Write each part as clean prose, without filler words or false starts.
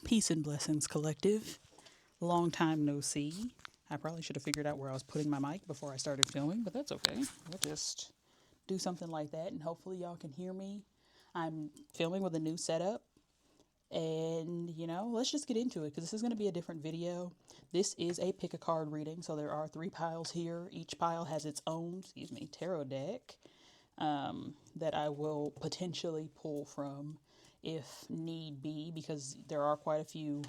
Peace and blessings, collective. Long time no see. I probably should have figured out where I was putting my mic before I started filming, but that's okay. We'll just do something like that, and hopefully, y'all can hear me. I'm filming with a new setup, and let's just get into it because this is going to be a different video. This is a pick a card reading, so there are 3 piles here. Each pile has its own, tarot deck that I will potentially pull from if need be, because there are quite a few.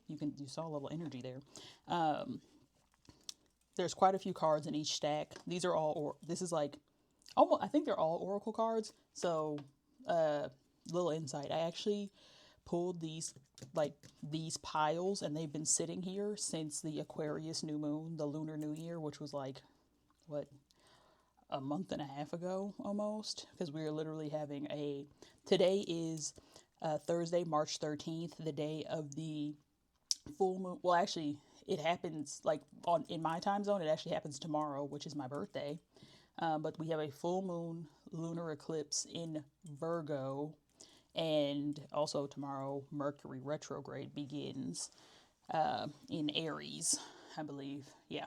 You saw a little energy there. There's quite a few cards in each stack. These are all, or this is like, almost, I think they're all oracle cards. So, little insight. I actually pulled these piles, and they've been sitting here since the Aquarius new moon, the Lunar New Year, which was like, what, a month and a half ago almost, because we are literally having today is Thursday, March 13th, the day of the full moon. Well, actually, it happens like in my time zone. It actually happens tomorrow, which is my birthday. But we have a full moon lunar eclipse in Virgo, and also tomorrow Mercury retrograde begins in Aries, I believe. Yeah.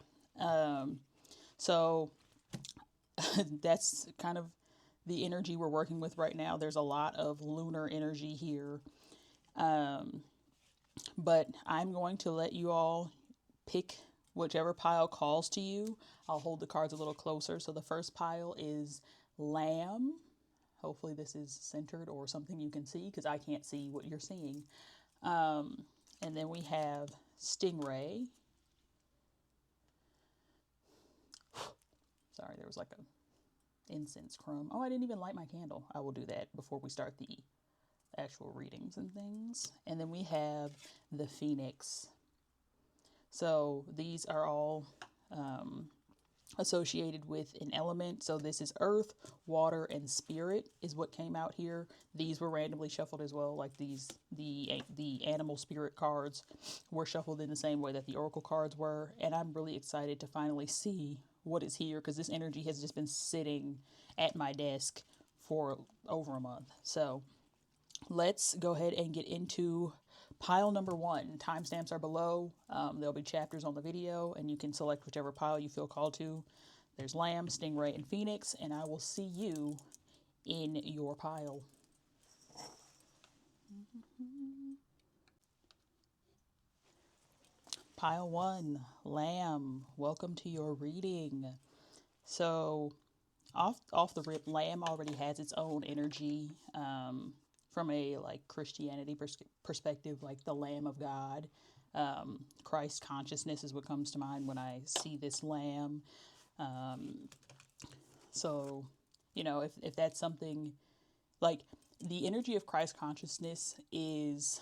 So that's kind of the energy we're working with right now. There's a lot of lunar energy here. But I'm going to let you all pick whichever pile calls to you. I'll hold the cards a little closer. So the first pile is Lamb. Hopefully this is centered or something you can see, because I can't see what you're seeing. And then we have Stingray. Sorry, there was like a incense crumb. Oh, I didn't even light my candle. I will do that before we start the actual readings and things. And then we have the Phoenix. So these are all associated with an element. So this is earth, water, and spirit is what came out here. These were randomly shuffled as well. Like the animal spirit cards were shuffled in the same way that the oracle cards were. And I'm really excited to finally see what is here, because this energy has just been sitting at my desk for over a month. So let's go ahead and get into pile number 1. Timestamps are below. There'll be chapters on the video, and you can select whichever pile you feel called to. There's Lamb, Stingray, and Phoenix, and I will see you in your pile. Pile 1, Lamb. Welcome to your reading. So, off the rip, Lamb already has its own energy. From a Christianity perspective, like the Lamb of God. Christ consciousness is what comes to mind when I see this lamb. So, if that's something, like, the energy of Christ consciousness is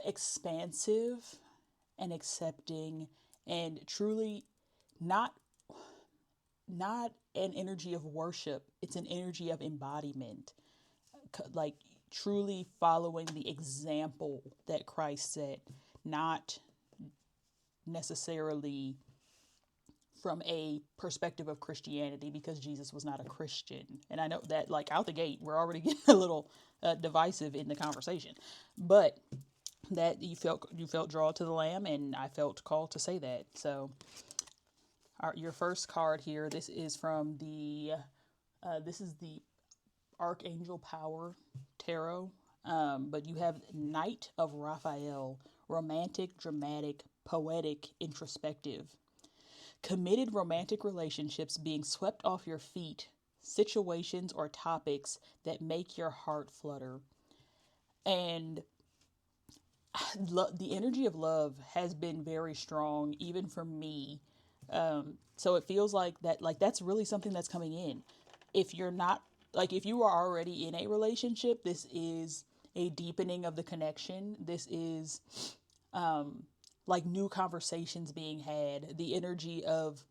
expansive and accepting, and truly not an energy of worship. It's an energy of embodiment, like truly following the example that Christ set, not necessarily from a perspective of Christianity, because Jesus was not a Christian. And I know that, like, out the gate, we're already getting a little divisive in the conversation, but that you felt drawn to the Lamb, and I felt called to say that. So your first card here, this is from the Archangel Power Tarot, but you have Knight of Raphael, romantic, dramatic, poetic, introspective. Committed romantic relationships being swept off your feet, situations or topics that make your heart flutter. And the energy of love has been very strong, even for me. So it feels like that's really something that's coming in. If you're not, if you are already in a relationship, this is a deepening of the connection. This is new conversations being had. The energy of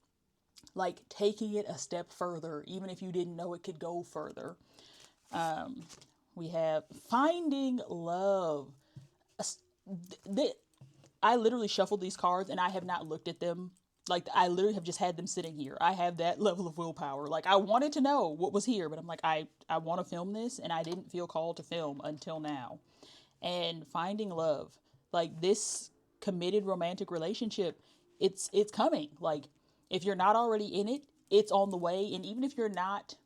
taking it a step further, even if you didn't know it could go further. We have finding love. I literally shuffled these cards, and I have not looked at them Like, I literally have just had them sitting here. I have that level of willpower. Like, I wanted to know what was here, but I'm like, I want to film this, and I didn't feel called to film until now. And finding love, like this committed romantic relationship, it's coming. Like, if you're not already in it, it's on the way. And even if you're not,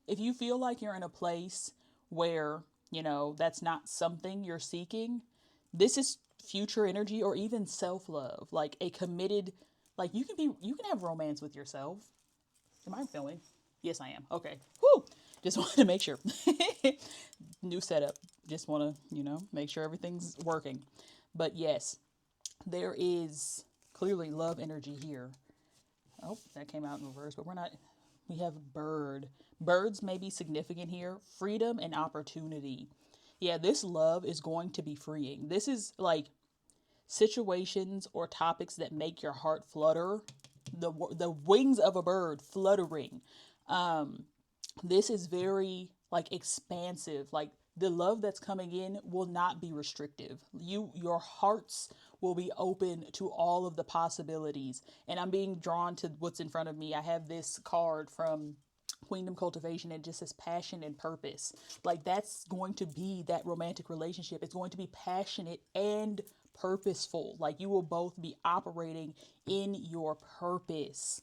if you feel like you're in a place where, that's not something you're seeking, this is future energy or even self-love, like a committed, like you can have romance with yourself. Am I filming? Yes, I am. Okay. Whoo! Just wanted to make sure. New setup. Just want to, make sure everything's working. But yes, there is clearly love energy here. Oh, that came out in reverse, but we're not. We have bird. Birds may be significant here. Freedom and opportunity. Yeah, this love is going to be freeing. This is like situations or topics that make your heart flutter. The wings of a bird fluttering. This is very like expansive. Like the love that's coming in will not be restrictive. Your hearts will be open to all of the possibilities. And I'm being drawn to what's in front of me. I have this card from Queendom Cultivation, and it just says passion and purpose. Like that's going to be that romantic relationship. It's going to be passionate and purposeful. Like you will both be operating in your purpose.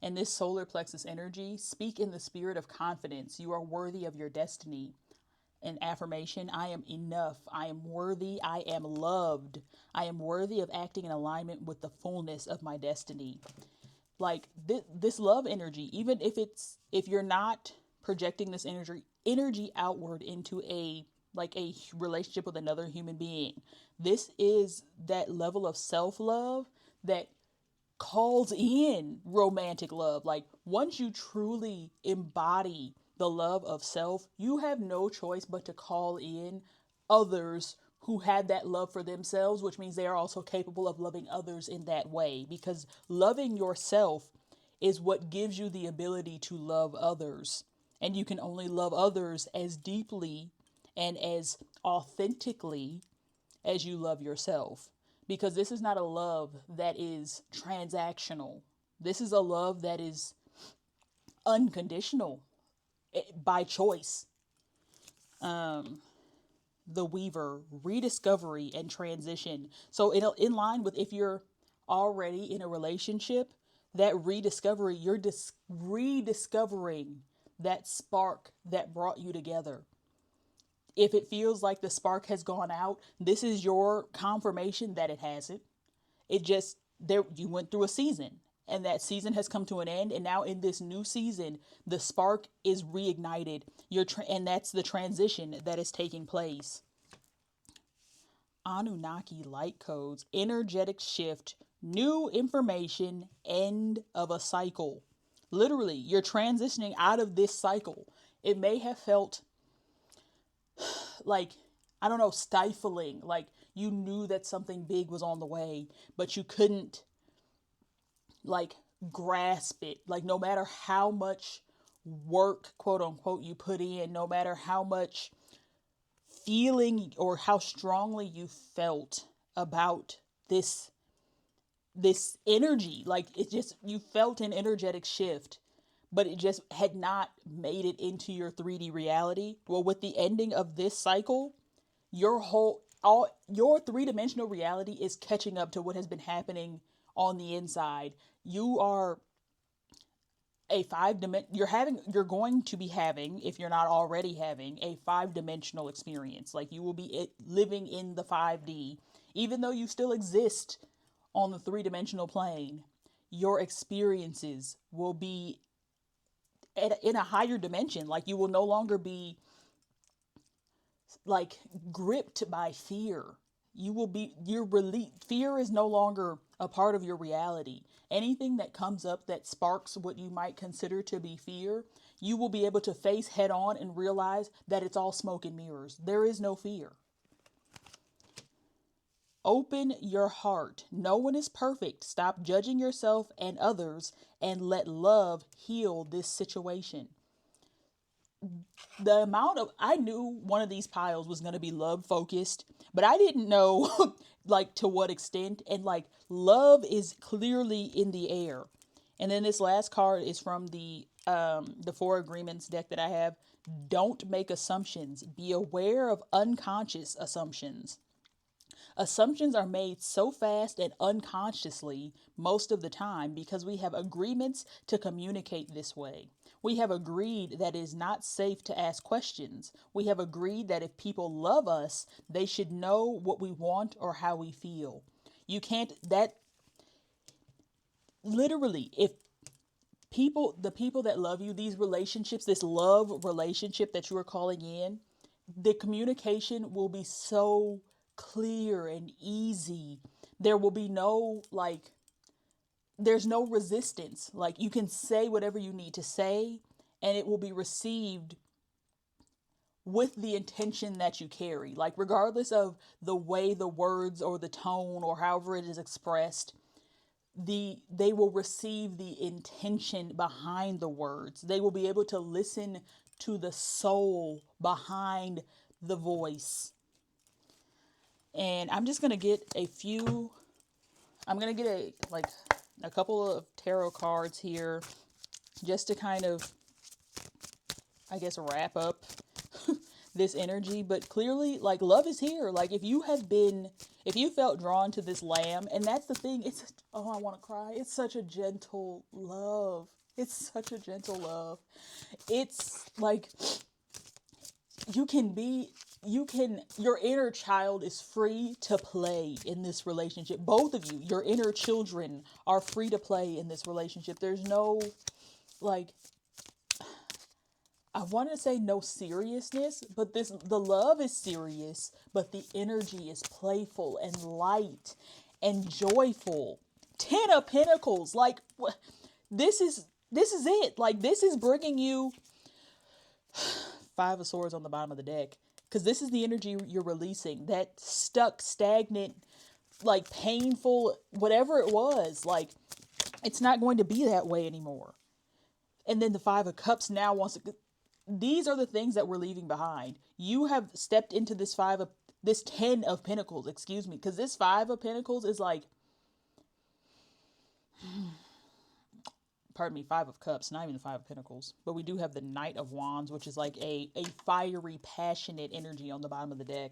And this solar plexus energy, speak in the spirit of confidence. You are worthy of your destiny. An affirmation, I am enough. I am worthy. I am loved. I am worthy of acting in alignment with the fullness of my destiny. Like this love energy, even if you're not projecting this energy outward into a relationship with another human being, this is that level of self-love that calls in romantic love. Like once you truly embody the love of self, you have no choice but to call in others who had that love for themselves, which means they are also capable of loving others in that way, because loving yourself is what gives you the ability to love others. And you can only love others as deeply and as authentically as you love yourself. Because this is not a love that is transactional. This is a love that is unconditional by choice. The Weaver, rediscovery and transition. So in line with if you're already in a relationship, that rediscovery, you're rediscovering that spark that brought you together. If it feels like the spark has gone out, this is your confirmation that it hasn't. It just, you went through a season and that season has come to an end. And now in this new season, the spark is reignited. And that's the transition that is taking place. Anunnaki light codes, energetic shift, new information, end of a cycle. Literally, you're transitioning out of this cycle. It may have felt like, I don't know, stifling, like you knew that something big was on the way, but you couldn't like grasp it. Like no matter how much work, quote unquote, you put in, no matter how much feeling or how strongly you felt about this energy, like it just, you felt an energetic shift, but it just had not made it into your 3D reality. Well, with the ending of this cycle, your three-dimensional reality is catching up to what has been happening on the inside. You are you're going to be having, if you're not already having, a 5-dimensional experience. Like you will be living in the 5D, even though you still exist on the 3-dimensional plane. Your experiences will be in a higher dimension. Like you will no longer be like gripped by fear. Fear is no longer a part of your reality. Anything that comes up that sparks what you might consider to be fear, you will be able to face head on and realize that it's all smoke and mirrors. There is no fear. Open your heart. No one is perfect. Stop judging yourself and others and let love heal this situation. the amount of, I knew one of these piles was going to be love focused, but I didn't know like to what extent. And like love is clearly in the air. And then this last card is from the Four Agreements deck that I have. Don't make assumptions. Be aware of unconscious assumptions. Assumptions are made so fast and unconsciously most of the time because we have agreements to communicate this way. We have agreed that it is not safe to ask questions. We have agreed that if people love us, they should know what we want or how we feel. You can't, that literally, if the people that love you, these relationships, this love relationship that you are calling in, the communication will be so clear and easy. There will be no like, there's no resistance. Like you can say whatever you need to say and it will be received with the intention that you carry. Like regardless of the way the words or the tone or however it is expressed, they will receive the intention behind the words. They will be able to listen to the soul behind the voice. And I'm just going to get I'm going to get a couple of tarot cards here just to kind of, I guess, wrap up this energy. But clearly, like, love is here. Like, if you felt drawn to this lamb, and that's the thing, I want to cry. It's such a gentle love. It's such a gentle love. It's like, your inner child is free to play in this relationship. Both of you, your inner children are free to play in this relationship. There's no, like, I want to say no seriousness, but the love is serious, but the energy is playful and light and joyful. 10 of Pentacles, like, this is it. Like, this is bringing you Five of Swords on the bottom of the deck. Because this is the energy you're releasing. That stuck, stagnant, like painful, whatever it was. Like, it's not going to be that way anymore. And then the Five of Cups now wants to... These are the things that we're leaving behind. You have stepped into this 10 of Pentacles, excuse me. Because this 5 of Pentacles is like... Pardon me, 5 of Cups, not even the 5 of Pentacles. But we do have the Knight of Wands, which is like a fiery, passionate energy on the bottom of the deck.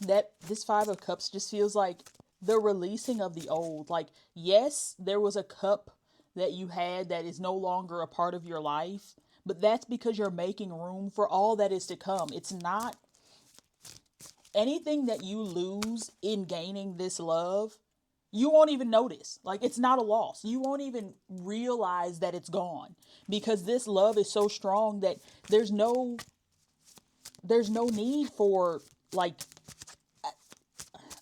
This 5 of Cups just feels like the releasing of the old. Like, yes, there was a cup that you had that is no longer a part of your life. But that's because you're making room for all that is to come. It's not anything that you lose in gaining this love. You won't even notice. Like, it's not a loss. You won't even realize that it's gone because this love is so strong that there's no need for like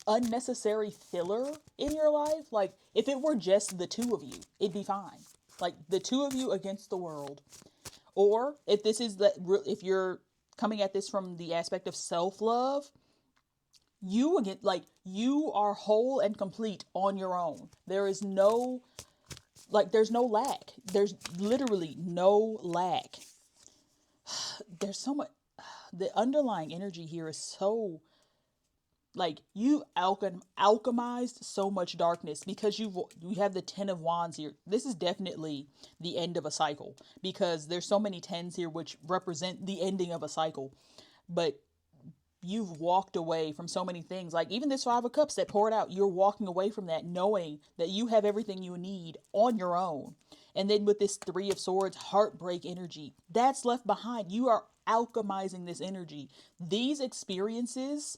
unnecessary filler in your life. Like, if it were just the two of you, it'd be fine. Like, the two of you against the world. Or if you're coming at this from the aspect of self-love, you are whole and complete on your own. There's no lack. There's literally no lack. There's so much, the underlying energy here is so, like, you alchemized so much darkness because you have the 10 of Wands here. This is definitely the end of a cycle because there's so many 10s here which represent the ending of a cycle. But you've walked away from so many things. Like, even this 5 of Cups that poured out, you're walking away from that knowing that you have everything you need on your own. And then with this 3 of Swords, heartbreak energy, that's left behind. You are alchemizing this energy. These experiences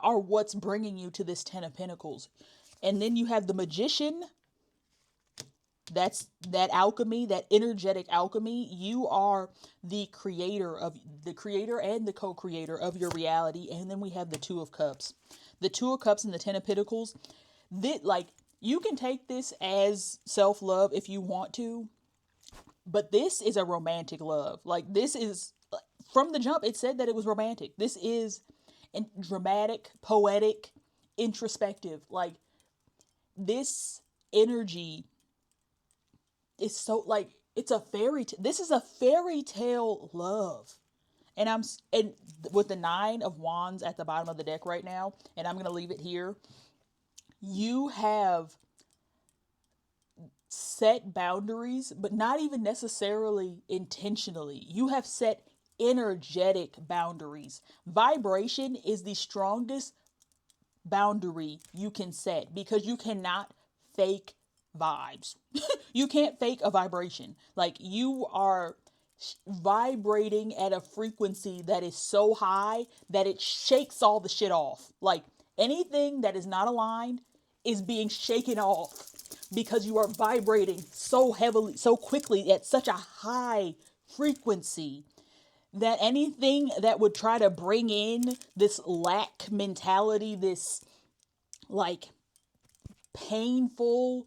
are what's bringing you to this 10 of Pentacles. And then you have the Magician. That's that alchemy, that energetic alchemy. You are the creator and the co-creator of your reality. And then we have the 2 of Cups. The 2 of Cups and the 10 of Pentacles. You can take this as self-love if you want to, but this is a romantic love. Like, this is, from the jump, it said that it was romantic. This is dramatic, poetic, introspective. Like, this energy is so, like, It's a this is a fairy tale love. And and with the 9 of Wands at the bottom of the deck right now, and I'm going to leave it here. You have set boundaries, but not even necessarily intentionally. You have set energetic boundaries. Vibration is the strongest boundary you can set because you cannot fake vibes. You can't fake a vibration. Like, you are vibrating at a frequency that is so high that it shakes all the shit off. Like, anything that is not aligned is being shaken off because you are vibrating so heavily, so quickly at such a high frequency that anything that would try to bring in this lack mentality, this like painful,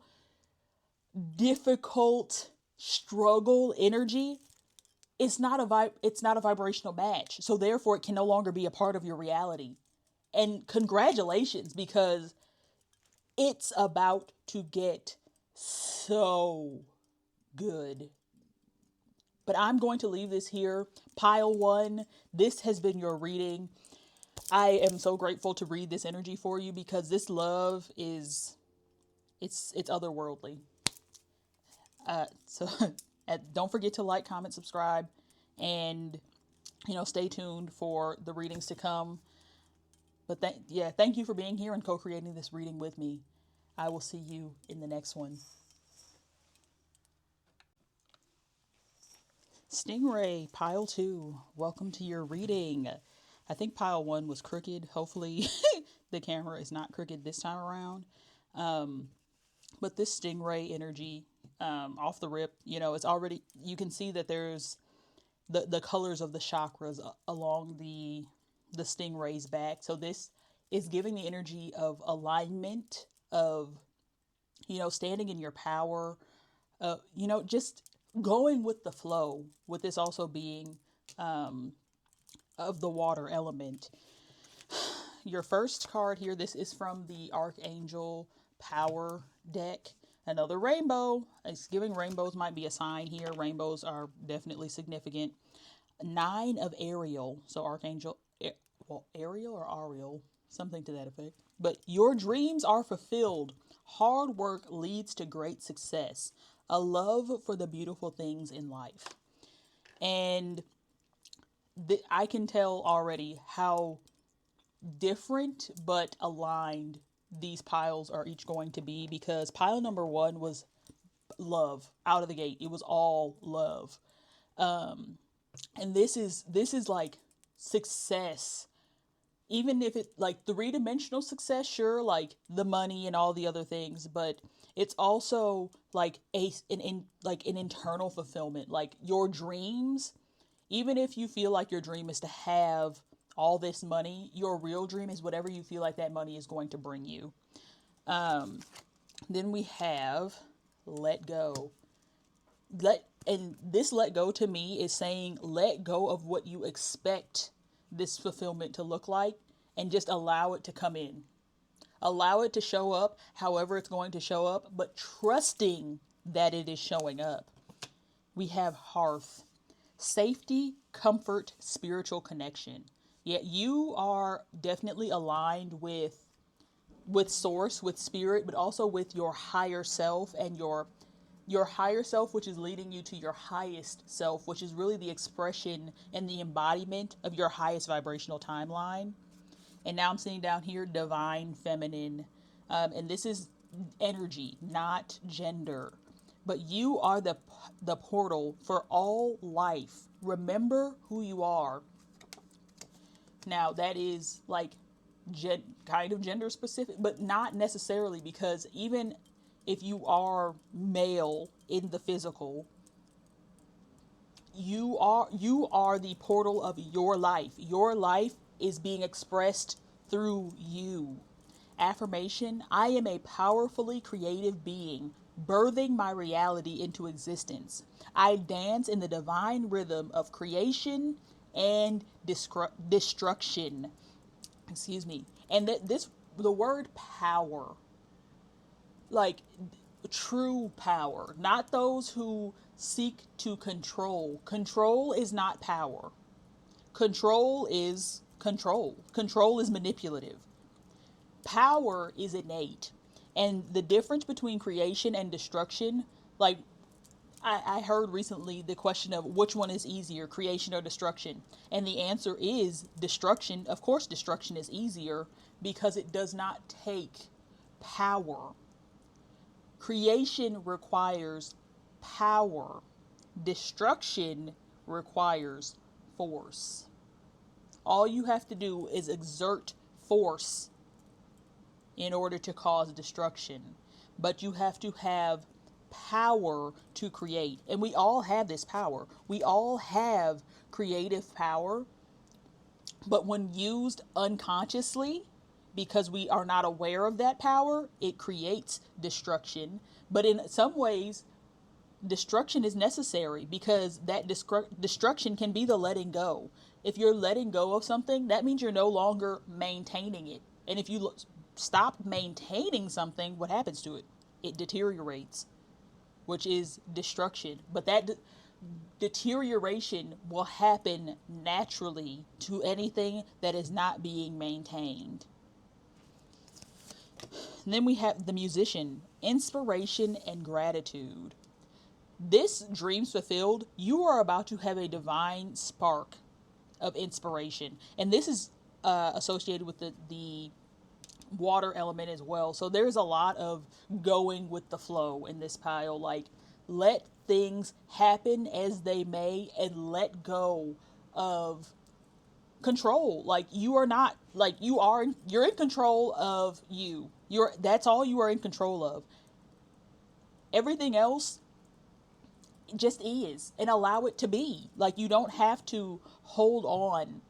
difficult struggle energy, it's not a vibrational match. So therefore it can no longer be a part of your reality. And congratulations, because it's about to get so good. But I'm going to leave this here. Pile 1, this has been your reading. I am so grateful to read this energy for you because this love is, it's otherworldly. So don't forget to like, comment, subscribe, and stay tuned for the readings to come. But thank you for being here and co-creating this reading with me. I will see you in the next one. Stingray, pile 2, welcome to your reading. I think pile 1 was crooked. Hopefully the camera is not crooked this time around. But this Stingray energy, off the rip, it's already, you can see that there's the colors of the chakras along the Stingray's back. So this is giving the energy of alignment, of, standing in your power, just going with the flow, with this also being of the water element. Your first card here, this is from the Archangel Power deck. Another rainbow. It's giving rainbows might be a sign here. Rainbows are definitely significant. 9 of Ariel. So Archangel, Ariel or Ariel, something to that effect. But your dreams are fulfilled. Hard work leads to great success. A love for the beautiful things in life. And I can tell already how different but aligned these piles are each going to be, because pile number 1 was love out of the gate. It was all love. And this is like success. Even if it like 3-dimensional success, sure, like the money and all the other things, but it's also like an internal fulfillment, like your dreams. Even if you feel like your dream is to have all this money, your real dream is whatever you feel like that money is going to bring you. Then we have let go. And this let go to me is saying let go of what you expect this fulfillment to look like and just allow it to come in. Allow it to show up however it's going to show up, but trusting that it is showing up. We have hearth. Safety, comfort, spiritual connection. Yeah, you are definitely aligned with source, with spirit, but also with your higher self, and your higher self, which is leading you to your highest self, which is really the expression and the embodiment of your highest vibrational timeline. And now I'm sitting down here, divine feminine. And this is energy, not gender. But you are the portal for all life. Remember who you are. Now that is like kind of gender specific, but not necessarily, because even if you are male in the physical, you are the portal of your life. Your life is being expressed through you. Affirmation: I am a powerfully creative being, birthing my reality into existence. I dance in the divine rhythm of creation and destruction. Excuse me. And the word power, like true power, not those who seek to control. Control is not power. Control is control. Control is manipulative. Power is innate. And the difference between creation and destruction, like I heard recently the question of which one is easier, creation or destruction. And the answer is destruction. Of course, destruction is easier because it does not take power. Creation requires power. Destruction requires force. All you have to do is exert force in order to cause destruction. But you have to have power to create. And we all have this power. We all have creative power. But when used unconsciously, because we are not aware of that power, it creates destruction. But in some ways, destruction is necessary because that destruction can be the letting go. If you're letting go of something, that means you're no longer maintaining it. And if you stop maintaining something, what happens to it? It deteriorates, which is destruction. But that deterioration will happen naturally to anything that is not being maintained. And then we have the musician, inspiration and gratitude. This dreams fulfilled, you are about to have a divine spark of inspiration. And this is associated with the water element as well. So there's a lot of going with the flow in this pile. Like, let things happen as they may and let go of control. Like, you are not, like, you're in control of you. That's all you are in control of. Everything else just is, and allow it to be. Like, you don't have to hold on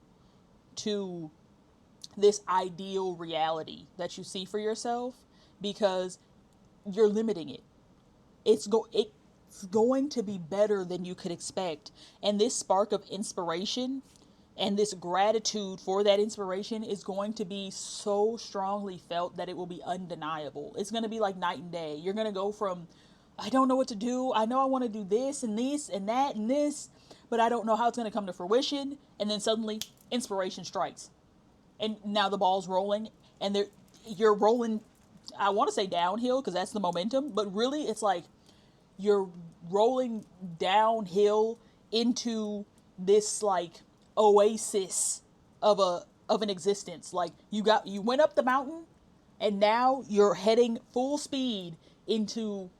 to this ideal reality that you see for yourself because you're limiting it. It's going to be better than you could expect. And this spark of inspiration and this gratitude for that inspiration is going to be so strongly felt that it will be undeniable. It's going to be like night and day. You're going to go from, I don't know what to do. I know I want to do this and that and this, but I don't know how it's going to come to fruition. And then suddenly inspiration strikes. And now the ball's rolling and you're rolling, I want to say downhill because that's the momentum, but really it's like you're rolling downhill into this like oasis of an existence. Like you went up the mountain and now you're heading full speed into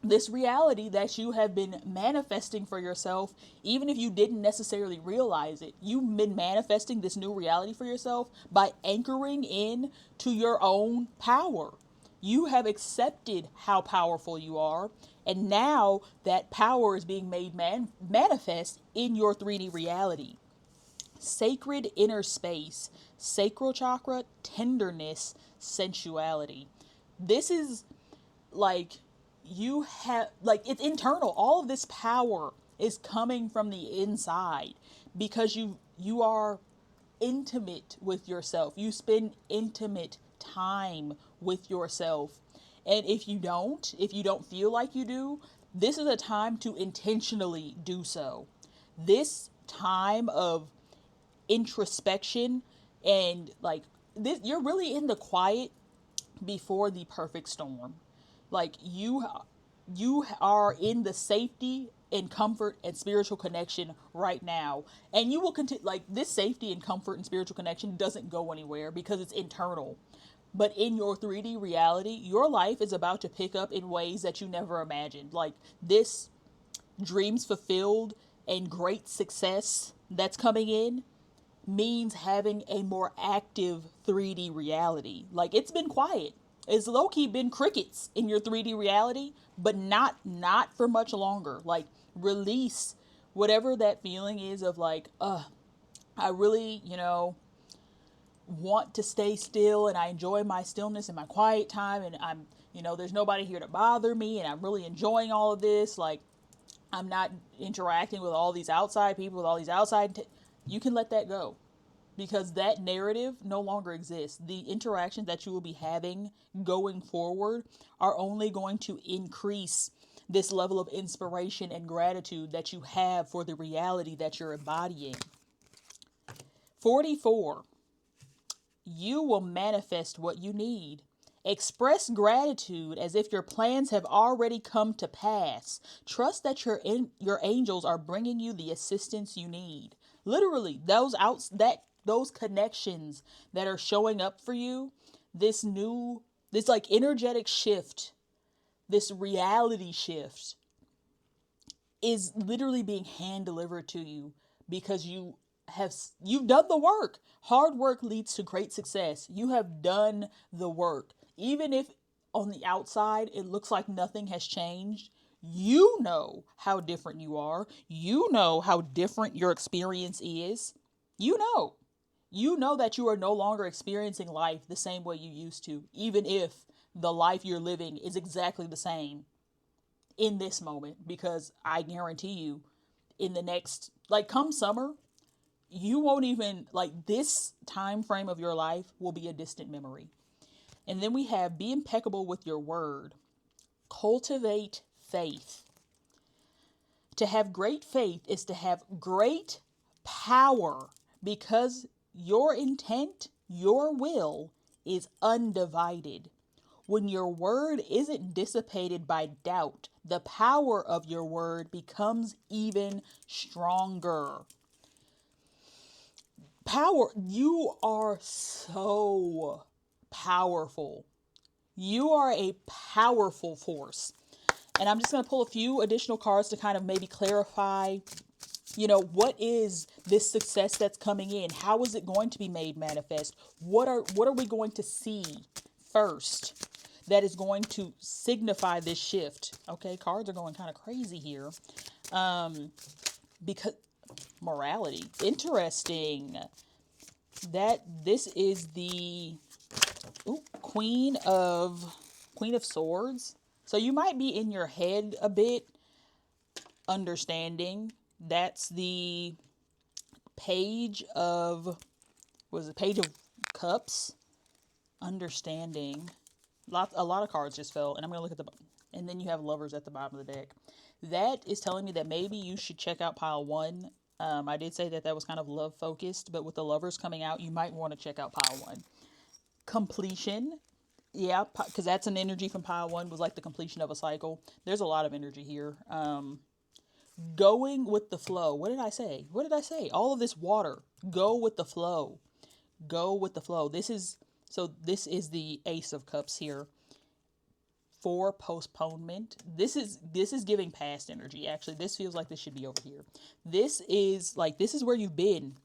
this reality that you have been manifesting for yourself, even if you didn't necessarily realize it. You've been manifesting this new reality for yourself by anchoring in to your own power. You have accepted how powerful you are, and now that power is being made manifest in your 3D reality. Sacred inner space, sacral chakra, tenderness, sensuality. This is like, you have, like, it's internal. All of this power is coming from the inside because you are intimate with yourself. You spend intimate time with yourself. And if you don't feel like you do, this is a time to intentionally do so. This time of introspection and like this, you're really in the quiet before the perfect storm. Like, you are in the safety and comfort and spiritual connection right now. And you will continue, like, this safety and comfort and spiritual connection doesn't go anywhere because it's internal. But in your 3D reality, your life is about to pick up in ways that you never imagined. Like, this dreams fulfilled and great success that's coming in means having a more active 3D reality. Like, it's been quiet. It's low-key been crickets in your 3D reality, but not for much longer. Like, release whatever that feeling is of like, I really, want to stay still and I enjoy my stillness and my quiet time and I'm, there's nobody here to bother me and I'm really enjoying all of this. Like, I'm not interacting with all these outside people, with all these outside, you can let that go. Because that narrative no longer exists. The interactions that you will be having going forward are only going to increase this level of inspiration and gratitude that you have for the reality that you're embodying. 44. You will manifest what you need. Express gratitude as if your plans have already come to pass. Trust that your angels are bringing you the assistance you need. Literally, those connections that are showing up for you, this like energetic shift, this reality shift is literally being hand delivered to you because you've done the work. Hard work leads to great success. You have done the work. Even if on the outside it looks like nothing has changed, you know how different you are. You know how different your experience is. You know. You know that you are no longer experiencing life the same way you used to, even if the life you're living is exactly the same in this moment, because I guarantee you in the next, like, come summer, you won't even, like, this time frame of your life will be a distant memory. And then we have be impeccable with your word. Cultivate faith. To have great faith is to have great power because your intent, your will is undivided. When your word isn't dissipated by doubt, the power of your word becomes even stronger. Power, you are so powerful. You are a powerful force. And I'm just going to pull a few additional cards to kind of maybe clarify, what is this success that's coming in? How is it going to be made manifest? What are we going to see first that is going to signify this shift? Okay, cards are going kind of crazy here. Because morality. Interesting. That this is the Queen of Swords. So you might be in your head a bit understanding. That's the Page of Cups. Understanding. A lot of cards just fell, and I'm going to look at and then you have Lovers at the bottom of the deck. That is telling me that maybe you should check out pile 1. I did say that was kind of love focused, but with the Lovers coming out, you might want to check out pile 1. Completion. Yeah, because that's an energy from pile 1, was like the completion of a cycle. There's a lot of energy here. Going with the flow. What did I say? All of this water. Go with the flow. Go with the flow. This is the Ace of Cups here. For postponement. This is giving past energy. Actually, this feels like this should be over here. This is where you've been.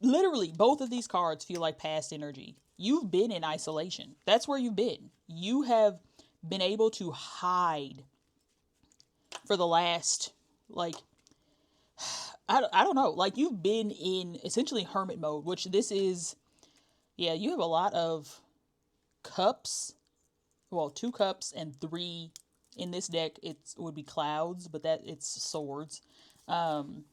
Literally, both of these cards feel like past energy. You've been in isolation. That's where you've been. You have been able to hide for the last, I don't know, you've been in essentially hermit mode, which this is, you have a lot of cups. Well, 2 cups and 3 in this deck. It would be clouds, but it's swords. And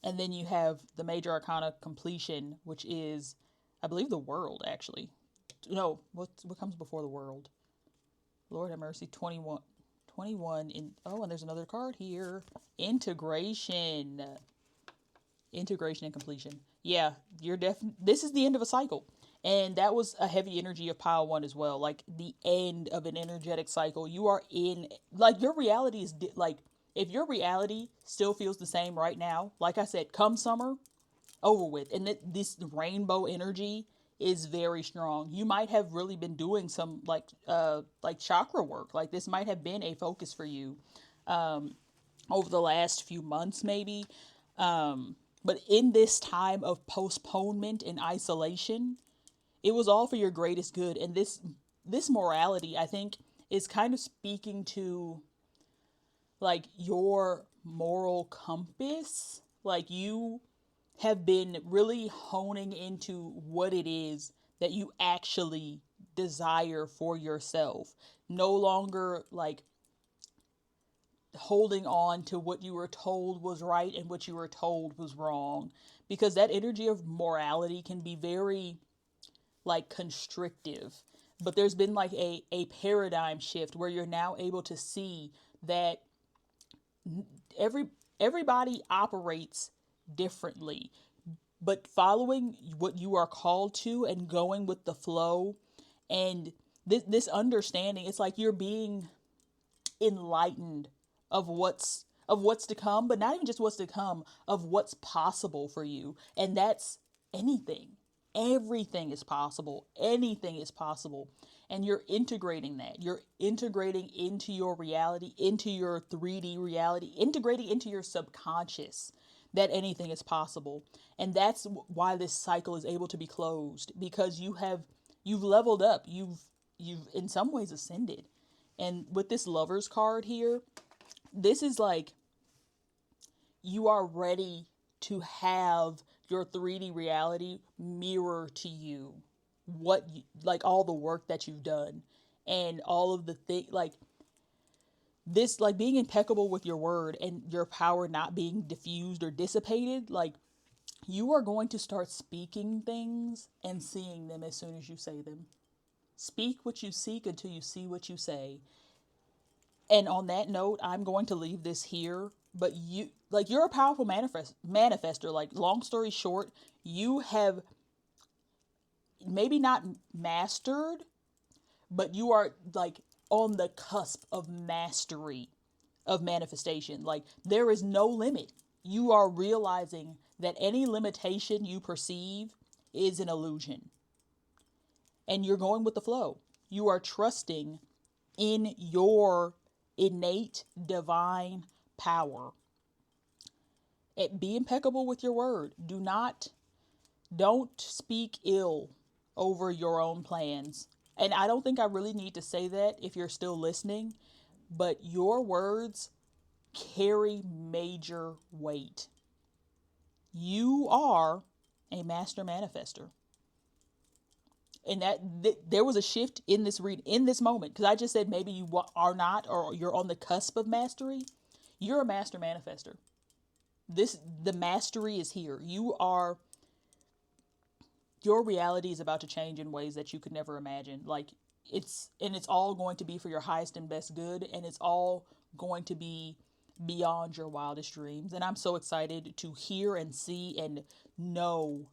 then you have the major arcana completion, which is, I believe, the world, actually. No, what comes before the world? Lord have mercy, 21 in, and there's another card here. Integration and completion. Yeah, this is the end of a cycle. And that was a heavy energy of pile 1 as well. Like the end of an energetic cycle. You are in, your reality is, if your reality still feels the same right now, like I said, come summer, over with. And this rainbow energy is very strong. You might have really been doing some chakra work. Like this might have been a focus for you over the last few months maybe. But in this time of postponement and isolation, it was all for your greatest good. And this morality, I think, is kind of speaking to your moral compass. You have been really honing into what it is that you actually desire for yourself. No longer holding on to what you were told was right and what you were told was wrong. Because that energy of morality can be very constrictive. But there's been a paradigm shift where you're now able to see that every everybody operates differently, but following what you are called to and going with the flow, and this understanding, it's like you're being enlightened of what's to come, but not even just what's to come, of what's possible for you. And that's anything. Everything is possible. Anything is possible. And you're integrating that. You're integrating into your reality, into your 3D reality, integrating into your subconscious that anything is possible. And that's why this cycle is able to be closed, because you've leveled up. You've in some ways ascended. And with this Lovers card here, this is like you are ready to have your 3D reality mirror to you like all the work that you've done, and all of the thing, like this, like being impeccable with your word and your power not being diffused or dissipated. Like, you are going to start speaking things and seeing them as soon as you say them. Speak what you seek until you see what you say. And on that note, I'm going to leave this here. But you're a powerful manifester. Like, long story short, you have maybe not mastered, but you are like on the cusp of mastery of manifestation. Like, there is no limit. You are realizing that any limitation you perceive is an illusion. And you're going with the flow. You are trusting in your innate divine power. Be impeccable with your word. Don't speak ill over your own plans. And I don't think I really need to say that if you're still listening, but your words carry major weight. You are a master manifester. And there was a shift in this in this moment, because I just said maybe you are not, or you're on the cusp of mastery. You're a master manifester. The mastery is here. Your reality is about to change in ways that you could never imagine. Like, it's all going to be for your highest and best good, and it's all going to be beyond your wildest dreams. And I'm so excited to hear and see and know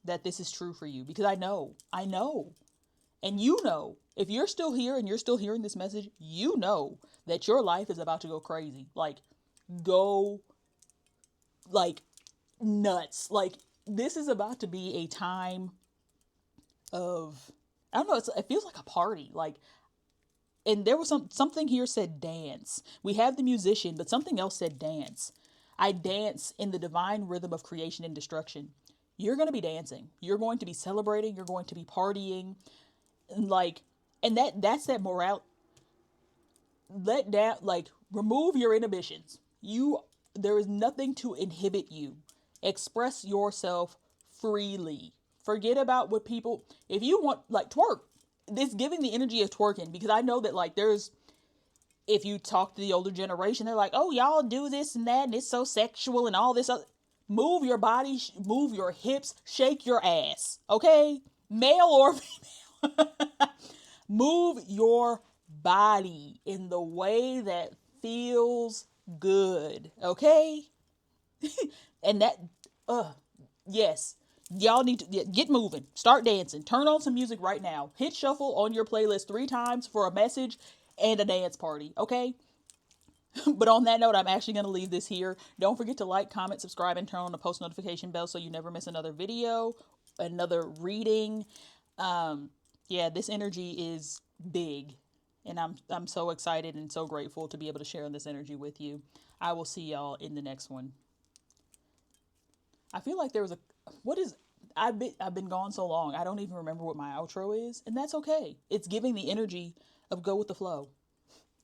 that this is true for you, because I know, and if you're still here and you're still hearing this message, you know that your life is about to go crazy. Like, go like nuts. Like, this is about to be a time of, I don't know, it feels like a party. Like, and there was something here said dance. We have the musician, but something else said dance. I dance in the divine rhythm of creation and destruction. You're going to be dancing. You're going to be celebrating. You're going to be partying. And that's that morale. Let down, like, remove your inhibitions. There is nothing to inhibit you. Express yourself freely. Forget about what people, if you want, like, twerk. This giving the energy of twerking, because I know that, like, if you talk to the older generation, they're like, oh, y'all do this and that, and it's so sexual and all this other. Move your body, move your hips, shake your ass, okay? Male or female. Move your body in the way that feels good, okay? And yes, y'all need to get moving. Start dancing. Turn on some music right now. Hit shuffle on your playlist 3 times for a message and a dance party, okay? But on that note, I'm actually going to leave this here. Don't forget to like, comment, subscribe, and turn on the post notification bell so you never miss another video, another reading. Yeah, this energy is big, and I'm so excited and so grateful to be able to share this energy with you. I will see y'all in the next one. I feel like there was I've been gone so long, I don't even remember what my outro is, and that's okay. It's giving the energy of go with the flow.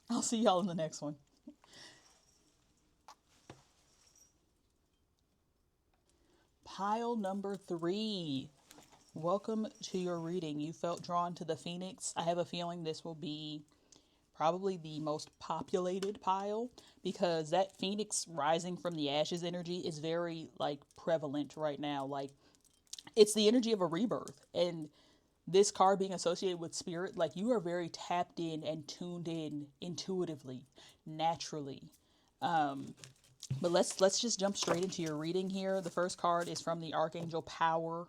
I'll see y'all in the next one. Pile number 3. Welcome to your reading. You felt drawn to the Phoenix. I have a feeling this will be probably the most populated pile, because that Phoenix rising from the ashes energy is very, like, prevalent right now. Like, it's the energy of a rebirth. And this card being associated with spirit, like you are very tapped in and tuned in intuitively, naturally. But let's just jump straight into your reading here. The first card is from the Archangel Power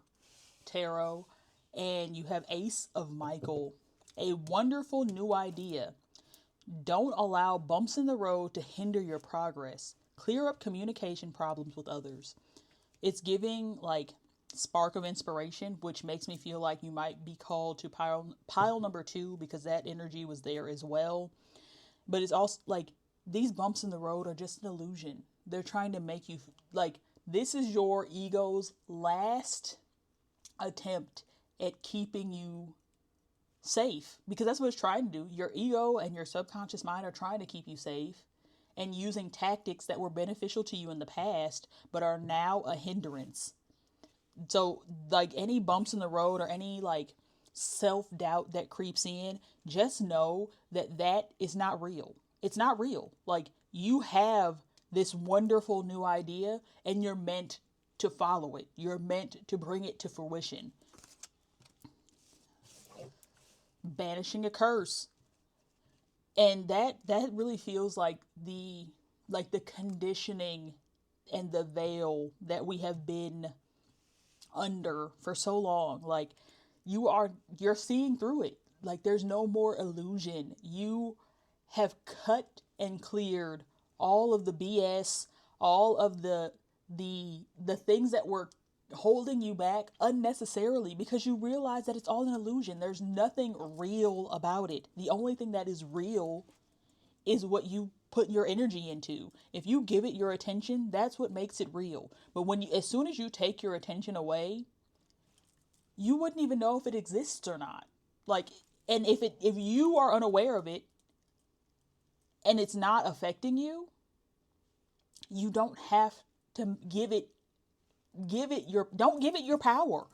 Tarot, and you have Ace of Michael. A wonderful new idea. Don't allow bumps in the road to hinder your progress. Clear up communication problems with others. It's giving like spark of inspiration, which makes me feel like you might be called to pile number 2, because that energy was there as well. But it's also like these bumps in the road are just an illusion. They're trying to make you like, this is your ego's last attempt at keeping you safe, because that's what it's trying to do. Your ego and your subconscious mind are trying to keep you safe and using tactics that were beneficial to you in the past but are now a hindrance. So like any bumps in the road or any like self-doubt that creeps in, just know that that is not real. It's not real. Like, you have this wonderful new idea and you're meant to follow it. You're meant to bring it to fruition. Banishing a curse. And that really feels like the conditioning and the veil that we have been under for so long. Like, you're seeing through it. Like, there's no more illusion. You have cut and cleared all of the BS, all of the things that were holding you back unnecessarily, because you realize that it's all an illusion. There's nothing real about it. The only thing that is real is what you put your energy into. If you give it your attention, that's what makes it real. But as soon as you take your attention away, you wouldn't even know if it exists or not. Like, and if you are unaware of it and it's not affecting you, you don't have to don't give it your power.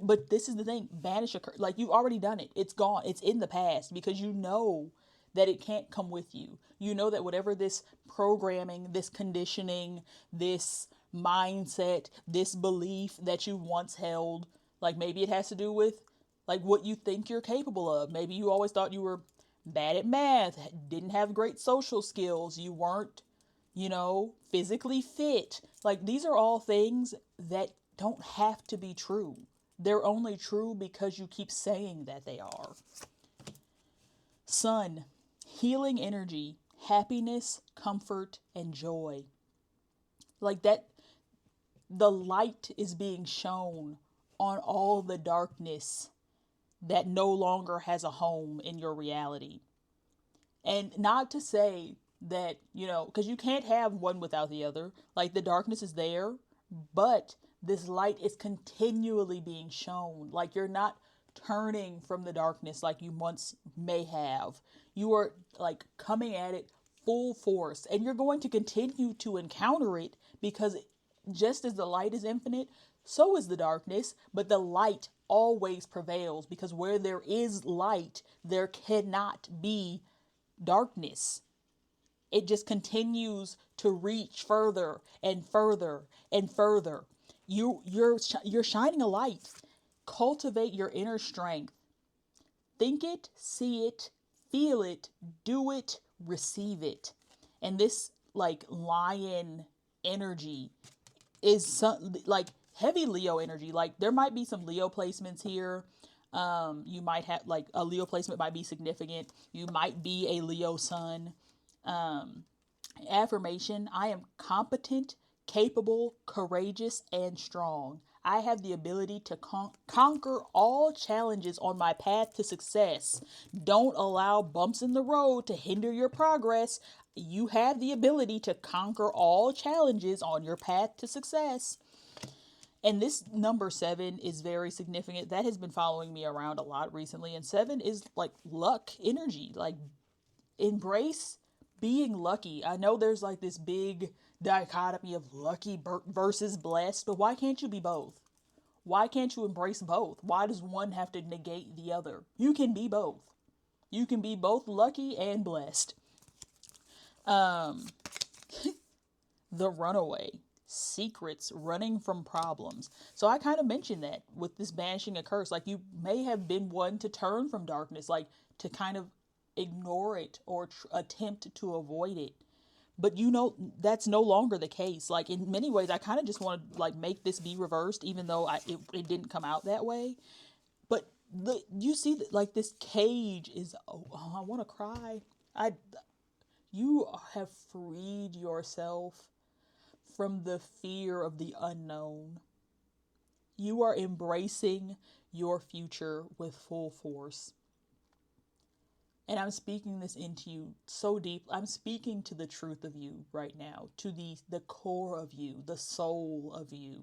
But this is the thing, banish a curse. Like, you've already done it. It's gone. It's in the past, because you know that it can't come with you. You know that whatever this programming, this conditioning, this mindset, this belief that you once held, like maybe it has to do with like what you think you're capable of. Maybe you always thought you were bad at math, didn't have great social skills, you weren't, physically fit. Like, these are all things that don't have to be true. They're only true because you keep saying that they are. Sun, healing energy, happiness, comfort, and joy. Like that, the light is being shown on all the darkness that no longer has a home in your reality. And not to say that, because you can't have one without the other. Like, the darkness is there, but this light is continually being shown. Like, you're not turning from the darkness like you once may have. You are like coming at it full force, and you're going to continue to encounter it, because just as the light is infinite, so is the darkness, but the light always prevails, because where there is light, there cannot be darkness. It just continues to reach further and further and further. You're shining a light. Cultivate your inner strength. Think it, see it, feel it, do it, receive it. And this like lion energy is like heavy Leo energy. Like, there might be some Leo placements here. You might have like a Leo placement might be significant. You might be a Leo sun. Affirmation: I am competent, capable, courageous, and strong. I have the ability to conquer all challenges on my path to success. Don't allow bumps in the road to hinder your progress. You have the ability to conquer all challenges on your path to success. And this number 7 is very significant. That has been following me around a lot recently. And 7 is like luck energy. Like, embrace being lucky. I know there's like this big dichotomy of lucky versus blessed, but why can't you be both? Why can't you embrace both? Why does one have to negate the other? You can be both. You can be both lucky and blessed. The Runaway. secrets, running from problems. So I kind of mentioned that with this banishing a curse. Like, you may have been one to turn from darkness, like to kind of ignore it or attempt to avoid it. But that's no longer the case. Like, in many ways, I kind of just want to like make this be reversed, even though it didn't come out that way. But you see that, like, this cage is, oh, I want to cry. I You have freed yourself from the fear of the unknown. You are embracing your future with full force. And I'm speaking this into you so deep. I'm speaking to the truth of you right now, to the core of you, the soul of you.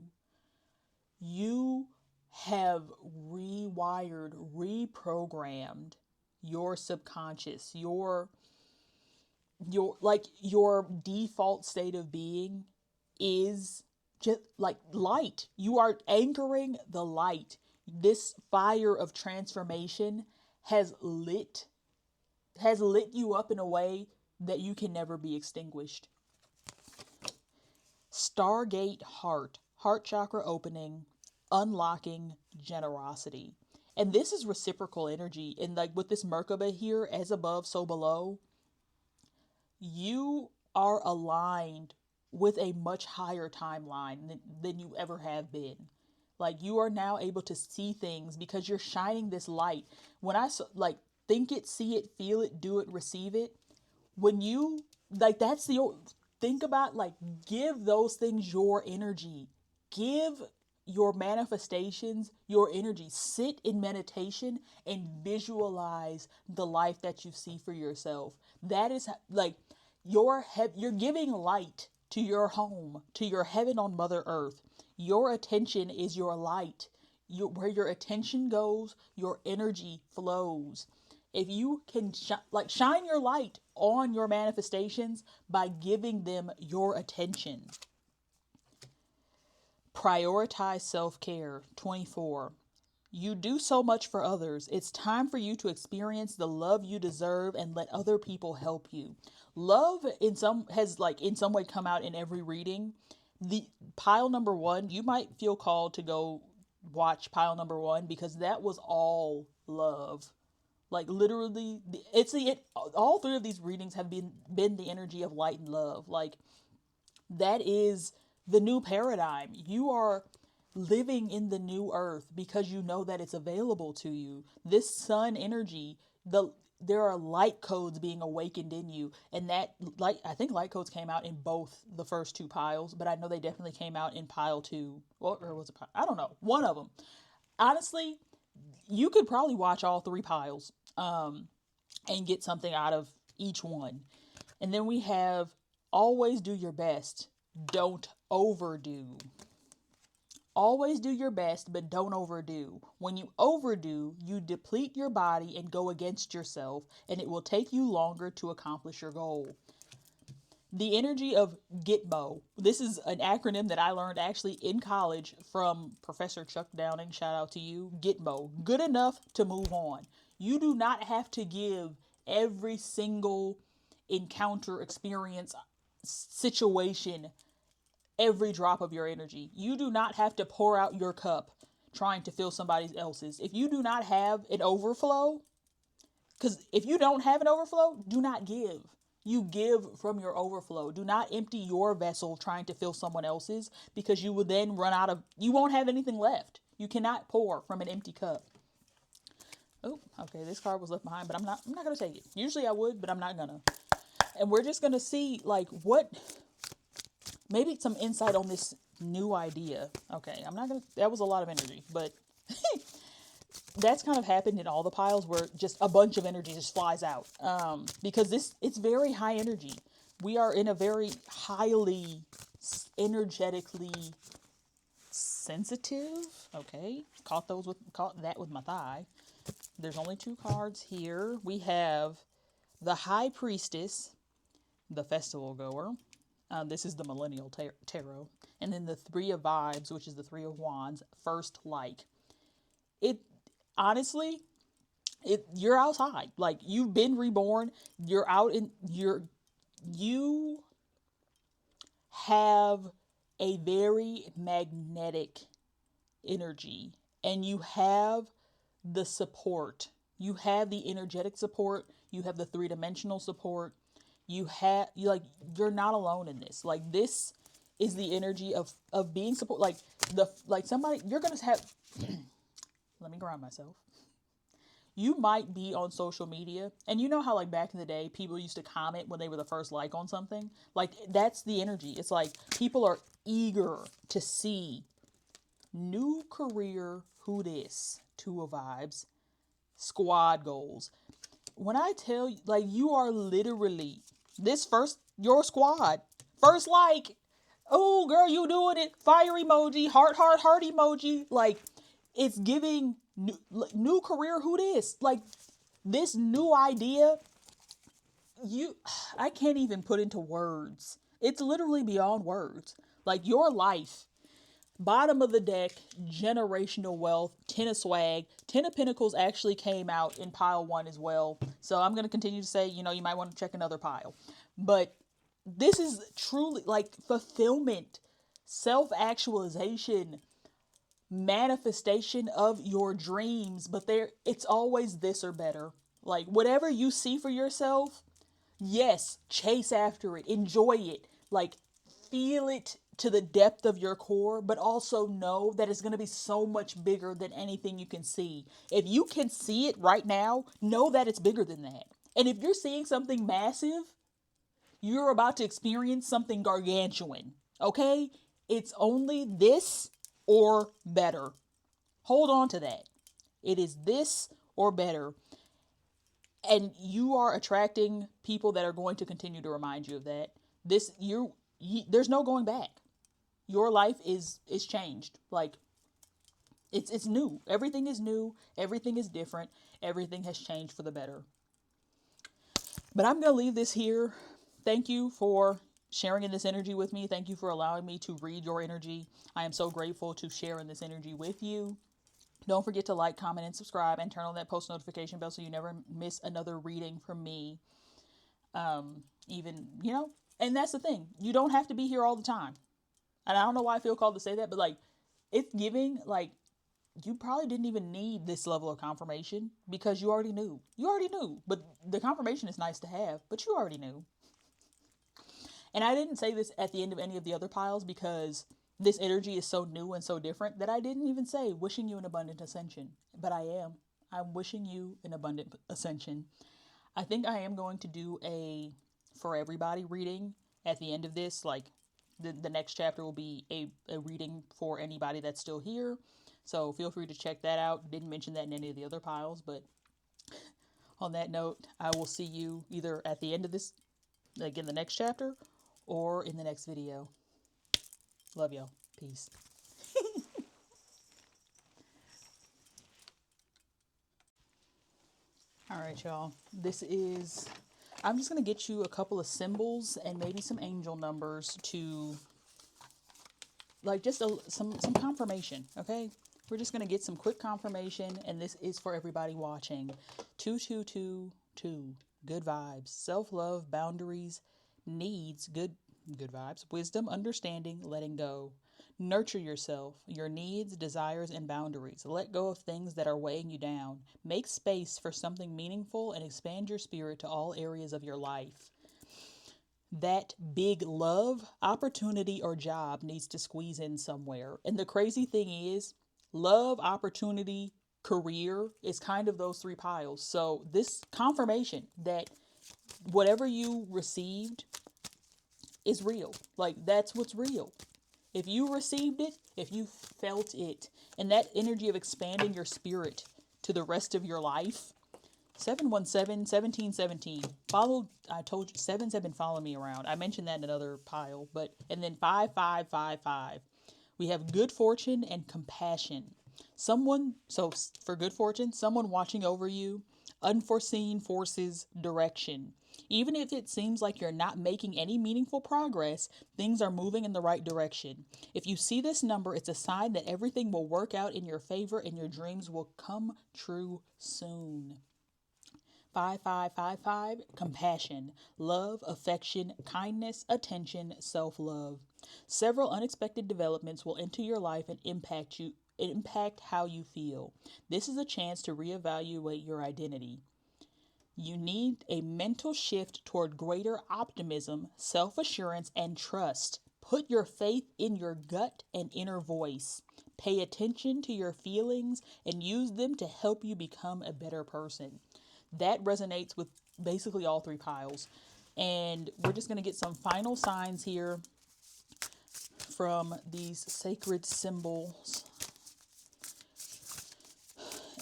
You have rewired, reprogrammed your subconscious, your default state of being is just like light. You are anchoring the light. This fire of transformation has lit you up in a way that you can never be extinguished. Stargate heart chakra opening, unlocking generosity. And this is reciprocal energy. And like with this Merkaba here, as above, so below, you are aligned with a much higher timeline than you ever have been. Like, you are now able to see things because you're shining this light. When I like think it, see it, feel it, do it, receive it. When you like, think about, like, give those things your energy. Give your manifestations your energy. Sit in meditation and visualize the life that you see for yourself. That is like you're giving light to your home, to your heaven on Mother Earth. Your attention is your light. Where your attention goes, your energy flows. If you can shine your light on your manifestations by giving them your attention. Prioritize self-care. 24. You do so much for others. It's time for you to experience the love you deserve and let other people help you. Love in some way come out in every reading. The pile number 1, you might feel called to go watch pile number 1 because that was all love. Like, literally, all 3 of these readings have been the energy of light and love. Like, that is the new paradigm. You are living in the new earth because you know that it's available to you. This sun energy, there are light codes being awakened in you, and that, like, I think light codes came out in both the first 2 piles, but I know they definitely came out in pile 2. Well, or was it I don't know, one of them. Honestly, you could probably watch all 3 piles and get something out of each one. And then we have always do your best. Don't overdo. Always do your best, but don't overdo. When you overdo, you deplete your body and go against yourself, and it will take you longer to accomplish your goal. The energy of Gitmo. This is an acronym that I learned actually in college from Professor Chuck Downing. Shout out to you. Gitmo. Good enough to move on. You do not have to give every single encounter, experience, situation, every drop of your energy. You do not have to pour out your cup trying to fill somebody else's. If you do not have an overflow, because if you don't have an overflow, do not give. You give from your overflow. Do not empty your vessel trying to fill someone else's, because you will then you won't have anything left. You cannot pour from an empty cup. Oh, okay, this card was left behind, but I'm not going to take it. Usually I would, but I'm not going to. And we're just going to see, like, maybe some insight on this new idea. Okay, that was a lot of energy, but that's kind of happened in all the piles where just a bunch of energy just flies out. Because it's very high energy. We are in a very highly energetically sensitive. Okay, caught that with my thigh. There's only 2 cards here. We have the High Priestess, the Festival Goer. This is the Millennial Tarot. And then the 3 of Vibes, which is the 3 of Wands, First Like. Honestly, you're outside. Like, you've been reborn. You have a very magnetic energy, and you have the support. You have the energetic support, you have the three-dimensional support. You're not alone in this. Like, this is the energy of being support. Like somebody you're going to have let me ground myself. You might be on social media, and you know how, like, back in the day people used to comment when they were the first like on something. Like, that's the energy. It's like people are eager to see new career, who this, two of vibes, squad goals. When I tell you, like, you are literally your squad first, like, oh girl, you doing it, fire emoji, heart emoji. Like, it's giving new career, who this, like, this new idea. I can't even put into words. It's literally beyond words. Like, your life, bottom of the deck, generational wealth, 10 of swag. 10 of pentacles actually came out in pile 1 as well. So I'm going to continue to say, you might want to check another pile. But this is truly like fulfillment, self-actualization, manifestation of your dreams. But it's always this or better. Like, whatever you see for yourself, yes, chase after it, enjoy it, like, feel it to the depth of your core, but also know that it's going to be so much bigger than anything you can see. If you can see it right now, know that it's bigger than that. And if you're seeing something massive, you're about to experience something gargantuan. Okay? It's only this or better. Hold on to that. It is this or better. And you are attracting people that are going to continue to remind you of that. There's no going back. Your life is changed. Like, it's new. Everything is new. Everything is different. Everything has changed for the better. But I'm going to leave this here. Thank you for sharing in this energy with me. Thank you for allowing me to read your energy. I am so grateful to share in this energy with you. Don't forget to like, comment, and subscribe, and turn on that post notification bell so you never miss another reading from me. And that's the thing. You don't have to be here all the time. And I don't know why I feel called to say that, but, like, it's giving, like, you probably didn't even need this level of confirmation because you already knew. You already knew. But the confirmation is nice to have, but you already knew. And I didn't say this at the end of any of the other piles because this energy is so new and so different that I didn't even say wishing you an abundant ascension. But I am. I'm wishing you an abundant ascension. I think I am going to do a for everybody reading at the end of this. Like, the next chapter will be a reading for anybody that's still here. So feel free to check that out. Didn't mention that in any of the other piles, but on that note, I will see you either at the end of this, like in the next chapter, or in the next video. Love y'all. Peace. All right, y'all. I'm just going to get you a couple of symbols and maybe some angel numbers to, like, just some confirmation, okay? We're just going to get some quick confirmation, and this is for everybody watching. 2222. Good vibes. Self-love, boundaries, needs, good vibes. Wisdom, understanding, letting go. Nurture yourself, your needs, desires, and boundaries. Let go of things that are weighing you down. Make space for something meaningful and expand your spirit to all areas of your life. That big love, opportunity, or job needs to squeeze in somewhere. And the crazy thing is, love, opportunity, career is kind of those 3 piles. So this confirmation that whatever you received is real. Like, that's what's real. If you received it, if you felt it, and that energy of expanding your spirit to the rest of your life. 717, 1717. I told you, 7s have been following me around. I mentioned that in another pile, and then 5555. We have good fortune and compassion. For good fortune, someone watching over you, unforeseen forces, direction. Even if it seems like you're not making any meaningful progress, things are moving in the right direction. If you see this number, it's a sign that everything will work out in your favor and your dreams will come true soon. 5555, compassion, love, affection, kindness, attention, self-love. Several unexpected developments will enter your life and impact how you feel. This is a chance to reevaluate your identity. You need a mental shift toward greater optimism, self assurance, and trust. Put your faith in your gut and inner voice. Pay attention to your feelings and use them to help you become a better person. That resonates with basically all three piles. And we're just going to get some final signs here from these sacred symbols.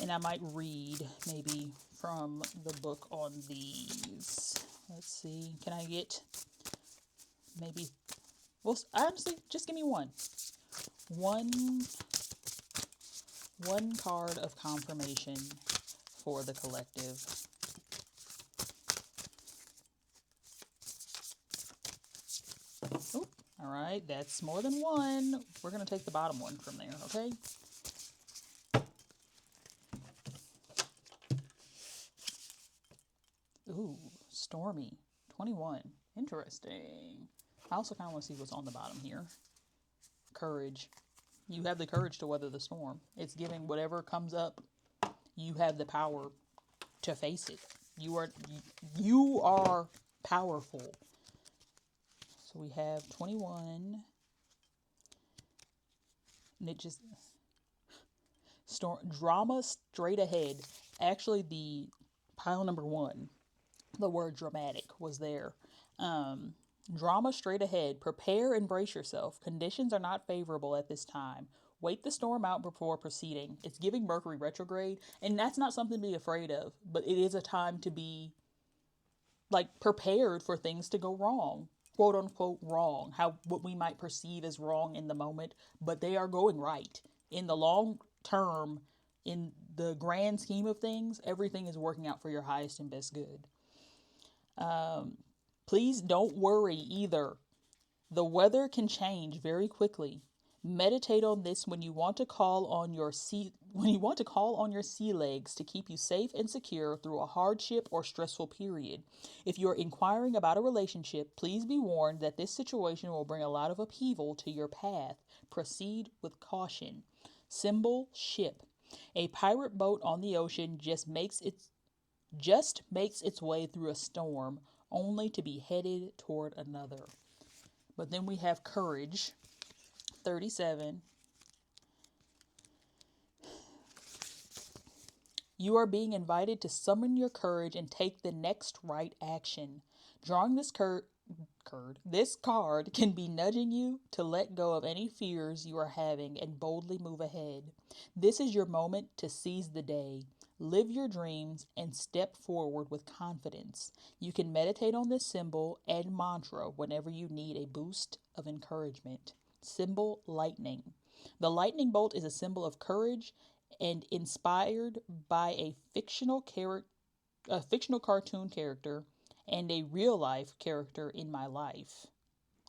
And I might read maybe from the book on these. Let's see. Can I get maybe, well, honestly, just give me one. One card of confirmation for the collective. Oh, all right. That's more than one. We're going to take the bottom one from there, okay? Ooh, stormy. 21. Interesting. I also kind of want to see what's on the bottom here. Courage. You have the courage to weather the storm. It's giving whatever comes up, you have the power to face it. You are powerful. So we have 21. And it just drama straight ahead. Actually, the pile number 1, the word dramatic was there. Drama straight ahead. Prepare and brace yourself. Conditions are not favorable at this time. Wait the storm out before proceeding. It's giving Mercury retrograde, and that's not something to be afraid of, but it is a time to be prepared for things to go wrong, quote unquote wrong, what we might perceive as wrong in the moment, but they are going right. In the long term, in the grand scheme of things, everything is working out for your highest and best good. Please don't worry either. The weather can change very quickly. Meditate on this when you want to call on your sea legs to keep you safe and secure through a hardship or stressful period. If you're inquiring about a relationship, please be warned that this situation will bring a lot of upheaval to your path. Proceed with caution. Symbol ship. A pirate boat on the ocean just makes its way through a storm, only to be headed toward another. But then we have courage, 37. You are being invited to summon your courage and take the next right action. Drawing this card can be nudging you to let go of any fears you are having and boldly move ahead. This is your moment to seize the day. Live your dreams and step forward with confidence. You can meditate on this symbol and mantra whenever you need a boost of encouragement. Symbol lightning. The lightning bolt is a symbol of courage and inspired by a fictional cartoon character and a real life character in my life.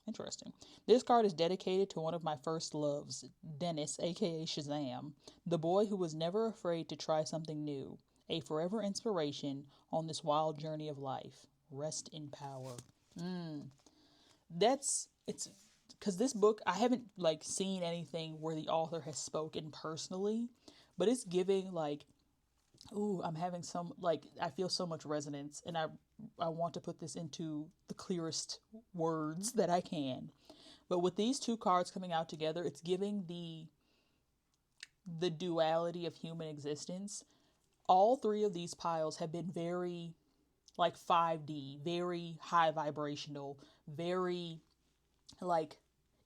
Interesting. This card is dedicated to one of my first loves, Dennis, aka Shazam, the boy who was never afraid to try something new, a forever inspiration on this wild journey of life. Rest in power. It's because this book, I haven't seen anything where the author has spoken personally, but it's giving I'm having some, I feel so much resonance, and I want to put this into the clearest words that I can. But with these two cards coming out together, it's giving the duality of human existence. All three of these piles have been very 5D, very high vibrational, very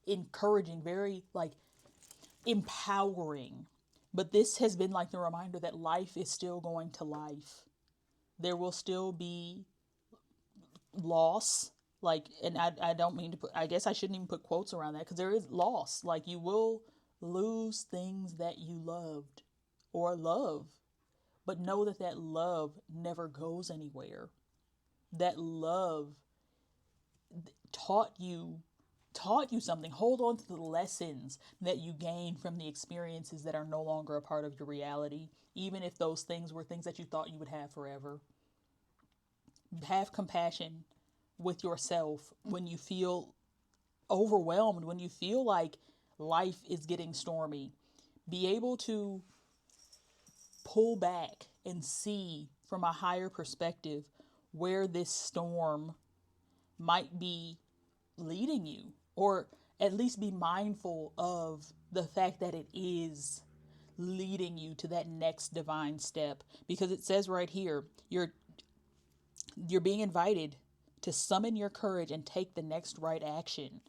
encouraging, very empowering. But this has been the reminder that life is still going to life. There will still be loss. And I don't mean to put, I guess I shouldn't even put quotes around that, because there is loss. You will lose things that you loved or love. But know that love never goes anywhere. That love taught you something. Hold on to the lessons that you gained from the experiences that are no longer a part of your reality, even if those things were things that you thought you would have forever. Have compassion with yourself when you feel overwhelmed, when you feel like life is getting stormy. Be able to pull back and see from a higher perspective where this storm might be leading you, or at least be mindful of the fact that it is leading you to that next divine step, because it says right here, you're being invited to summon your courage and take the next right action.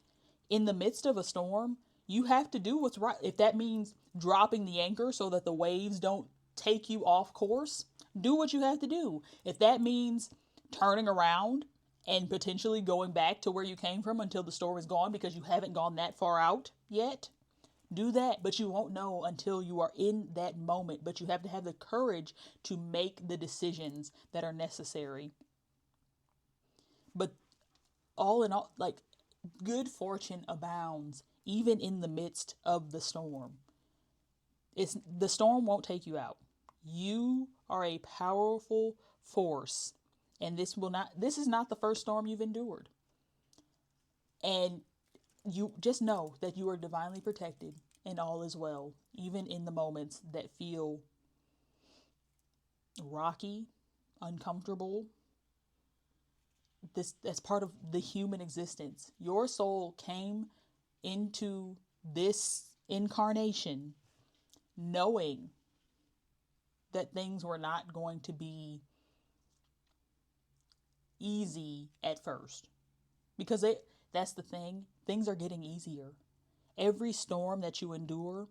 In the midst of a storm, you have to do what's right. If that means dropping the anchor so that the waves don't take you off course, do what you have to do. If that means turning around and potentially going back to where you came from until the storm is gone because you haven't gone that far out yet, do that. But you won't know until you are in that moment. But you have to have the courage to make the decisions that are necessary. But all in all, like, good fortune abounds even in the midst of the storm. The storm won't take you out. You are a powerful force, and this is not the first storm you've endured. And you just know that you are divinely protected and all is well, even in the moments that feel rocky, uncomfortable. That's part of the human existence. Your soul came into this incarnation knowing that things were not going to be easy at first, because that's the thing, things are getting easier. Every storm that you endure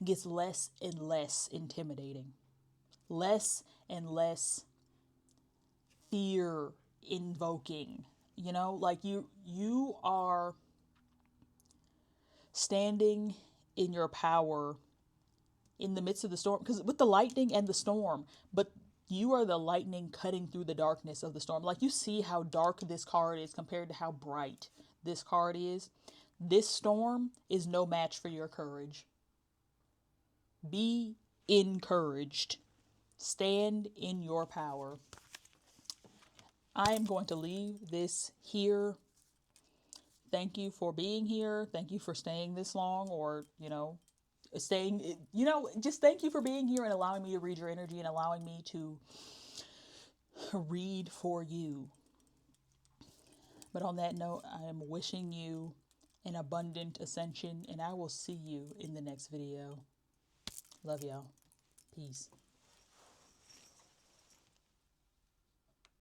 gets less and less intimidating, less and less fear invoking. Like you are standing in your power in the midst of the storm, because with the lightning and the storm, but you are the lightning cutting through the darkness of the storm. Like, you see how dark this card is compared to how bright this card is. This storm is no match for your courage. Be encouraged. Stand in your power. I am going to leave this here. Thank you for being here. Thank you for staying this long, or, just thank you for being here and allowing me to read your energy and allowing me to read for you. But on that note, I am wishing you an abundant ascension, and I will see you in the next video. Love y'all. Peace.